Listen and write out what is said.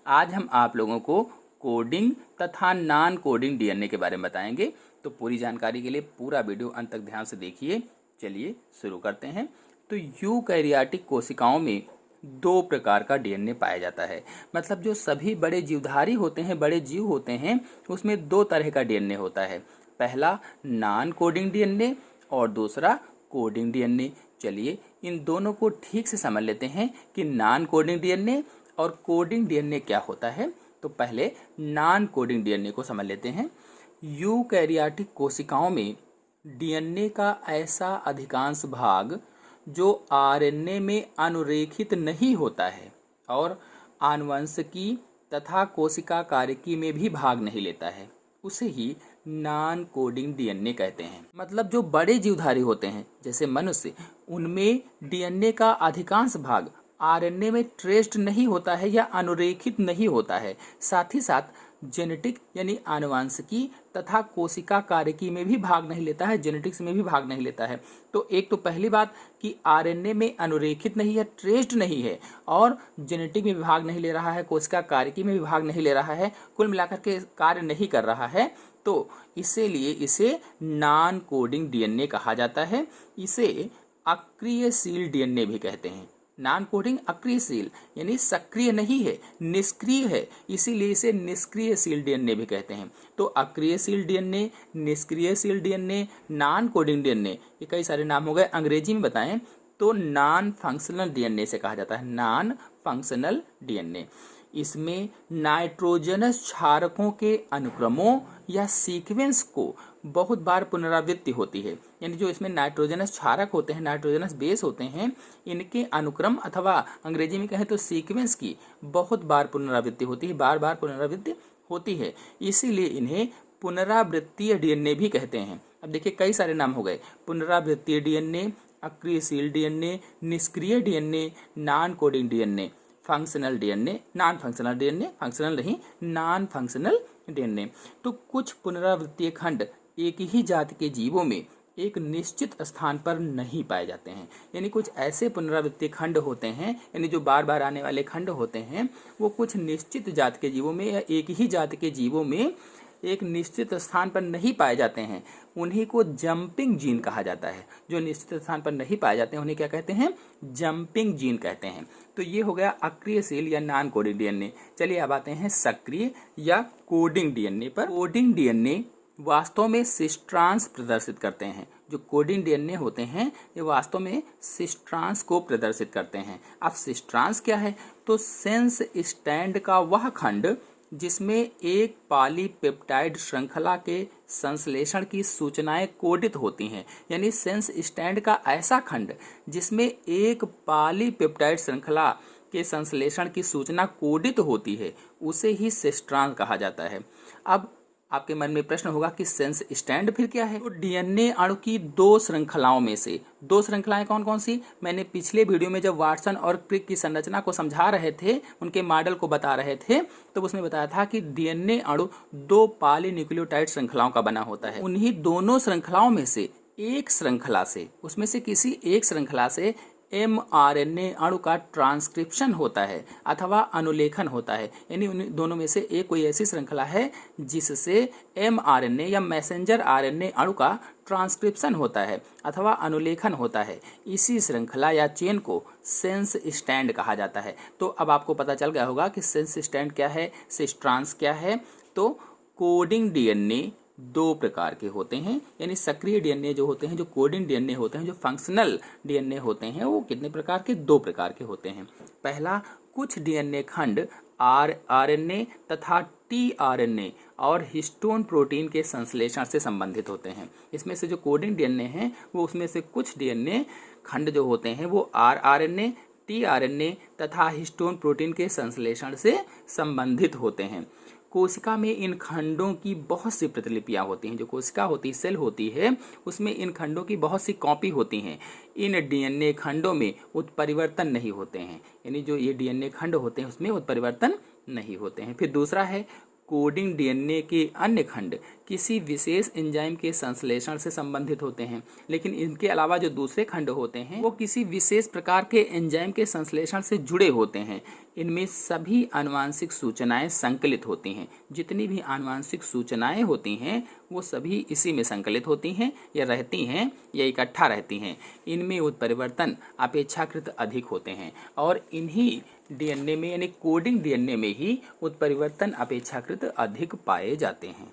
आज हम आप लोगों को कोडिंग तथा नॉन कोडिंग डीएनए के बारे में बताएंगे। तो पूरी जानकारी के लिए पूरा वीडियो अंत तक ध्यान से देखिए। चलिए शुरू करते हैं। तो यूकैरियोटिक कोशिकाओं में दो प्रकार का डीएनए पाया जाता है। मतलब जो सभी बड़े जीवधारी होते हैं, बड़े जीव होते हैं, उसमें दो तरह का डीएनए होता है। पहला नॉन कोडिंग डीएनए और दूसरा कोडिंग डीएनए। चलिए इन दोनों को ठीक से समझ लेते हैं कि नॉन कोडिंग डीएनए और कोडिंग डीएनए क्या होता है। तो पहले नॉन कोडिंग डीएनए को समझ लेते हैं। यूकैरियोटिक कोशिकाओं में डीएनए का ऐसा अधिकांश भाग जो आरएनए में अनुरेखित नहीं होता है और आनुवंशिकी तथा कोशिका कार्यकी में भी भाग नहीं लेता है, उसे ही नॉन कोडिंग डीएनए कहते हैं। मतलब जो बड़े जीवधारी होते हैं जैसे मनुष्य, उनमें डीएनए का अधिकांश भाग आरएनए में ट्रेस्ड नहीं होता है या अनुरेखित नहीं होता है। साथ ही साथ जेनेटिक यानी आनुवंशिकी तथा कोशिका कार्यकी में भी भाग नहीं लेता है, जेनेटिक्स में भी भाग नहीं लेता है। तो एक तो पहली बात कि आरएनए में अनुरेखित नहीं है, ट्रेस्ड नहीं है, और जेनेटिक में भी भाग नहीं ले रहा है, कोशिका कार्यकी में भी भाग नहीं ले रहा है, कुल मिलाकर के कार्य नहीं कर रहा है। तो इसीलिए इसे नॉन कोडिंग डीएनए कहा जाता है। इसे अक्रियशील डीएनए भी कहते हैं। नॉन कोडिंग अक्रियशील यानी सक्रिय नहीं है, निष्क्रिय है, इसीलिए इसे निष्क्रियशील डीएनए भी कहते हैं। तो अक्रियशील डीएनए, निष्क्रियशील डीएनए, नॉन कोडिंग डीएनए, ये कई सारे नाम हो गए। अंग्रेजी में बताएं तो नॉन फंक्शनल डीएनए से कहा जाता है, नॉन फंक्शनल डीएनए। इसमें नाइट्रोजनस क्षारकों के अनुक्रमों या सीक्वेंस को बहुत बार पुनरावृत्ति होती है। यानी जो इसमें नाइट्रोजनस क्षारक होते हैं, नाइट्रोजनस बेस होते हैं, इनके अनुक्रम अथवा अंग्रेजी में कहें तो सीक्वेंस की बहुत बार पुनरावृत्ति होती है, बार बार पुनरावृत्ति होती है। इसीलिए इन्हें पुनरावृत्तीय डीएनए भी कहते हैं। अब देखिए कई सारे नाम हो गए, पुनरावृत्तीय डीएनए, अक्रियशील डीएनए, निष्क्रिय DNA, non coding DNA, functional DNA, non functional DNA, functional नहीं, नॉन फंक्शनल डीएनए। तो कुछ पुनरावृत्तीय खंड एक ही जाति के जीवों में एक निश्चित स्थान पर नहीं पाए जाते हैं। यानी कुछ ऐसे पुनरावृत्तीय खंड होते हैं, यानी जो बार बार आने वाले खंड होते हैं, वो कुछ निश्चित जाति के जीवों में या एक ही जाति के जीवों में एक निश्चित स्थान पर नहीं पाए जाते हैं। उन्हीं को जंपिंग जीन कहा जाता है। जो निश्चित स्थान पर नहीं पाए जाते हैं उन्हें क्या कहते हैं? जंपिंग जीन कहते हैं। तो ये हो गया अक्रियशील या नॉन कोडिंग डीएनए। चलिए अब आते हैं सक्रिय या कोडिंग डीएनए पर। कोडिंग डीएनए वास्तव में सिस्ट्रांस प्रदर्शित करते हैं। जो कोडिंग डीएनए होते हैं ये वास्तव में सिस्ट्रांस को प्रदर्शित करते हैं। अब सिस्ट्रांस क्या है? तो सेंस स्टैंड का वह खंड जिसमें एक पॉलीपेप्टाइड श्रृंखला के संश्लेषण की सूचनाएं कोडित होती हैं। यानी सेंस स्टैंड का ऐसा खंड जिसमें एक पॉलीपेप्टाइड श्रृंखला के संश्लेषण की सूचना कोडित होती है, उसे ही सिस्ट्रांस कहा जाता है। अब आपके मन में प्रश्न होगा कि सेंस स्टैंड फिर क्या है? तो डीएनए अणु की दो श्रृंखलाओं में से, दो श्रृंखलाएं कौन कौन सी? मैंने पिछले वीडियो में जब वाटसन और क्रिक की संरचना को समझा रहे थे, उनके मॉडल को बता रहे थे, तो उसमें बताया था कि डीएनए अणु दो पॉलीन्यूक्लियोटाइड श्रृंखलाओं का बना होता है। उन्हीं दोनों श्रृंखलाओं में से एक श्रृंखला से, उसमें से किसी एक श्रृंखला से mRNA अणु का ट्रांसक्रिप्शन होता है अथवा अनुलेखन होता है। यानी उन दोनों में से एक कोई ऐसी श्रृंखला है जिससे mRNA या मैसेंजर आरएनए अणु का ट्रांसक्रिप्शन होता है अथवा अनुलेखन होता है। इसी श्रृंखला या चेन को सेंस स्टैंड कहा जाता है। तो अब आपको पता चल गया होगा कि सेंस स्टैंड क्या है, सिस्ट्रांस क्या है। तो कोडिंग डीएनए दो प्रकार के होते हैं। यानी सक्रिय डीएनए जो होते हैं, जो कोडिंग डीएनए होते हैं, जो फंक्शनल डीएनए होते हैं, वो कितने प्रकार के? दो प्रकार के होते हैं। पहला, कुछ डीएनए खंड आरएनए तथा टीआरएनए और हिस्टोन प्रोटीन के संश्लेषण से संबंधित होते हैं। इसमें से जो कोडिंग डीएनए हैं वो उसमें से कुछ डीएनए खंड जो होते हैं वो आरएनए, टीआरएनए तथा हिस्टोन प्रोटीन के संश्लेषण से संबंधित होते हैं। कोशिका में इन खंडों की बहुत सी प्रतिलिपियां होती हैं। जो कोशिका होती है, सेल होती है, उसमें इन खंडों की बहुत सी कॉपी होती हैं। इन डीएनए खंडों में उत्परिवर्तन नहीं होते हैं। यानी जो ये डीएनए खंड होते हैं उसमें उत्परिवर्तन नहीं होते हैं। फिर दूसरा है कोडिंग डीएनए के अन्य खंड किसी विशेष एंजाइम के संश्लेषण से संबंधित होते हैं, लेकिन इनके अलावा जो दूसरे खंड होते हैं वो किसी विशेष प्रकार के एंजाइम के संश्लेषण से जुड़े होते हैं। इनमें सभी आनुवांशिक सूचनाएं संकलित होती हैं। जितनी भी आनुवांशिक सूचनाएं होती हैं वो सभी इसी में संकलित होती हैं या रहती हैं या इकट्ठा रहती हैं। इनमें उत्परिवर्तन अपेक्षाकृत अधिक होते हैं और इन्हीं डीएनए में यानी कोडिंग डीएनए में ही उत्परिवर्तन अपेक्षाकृत अधिक पाए जाते हैं।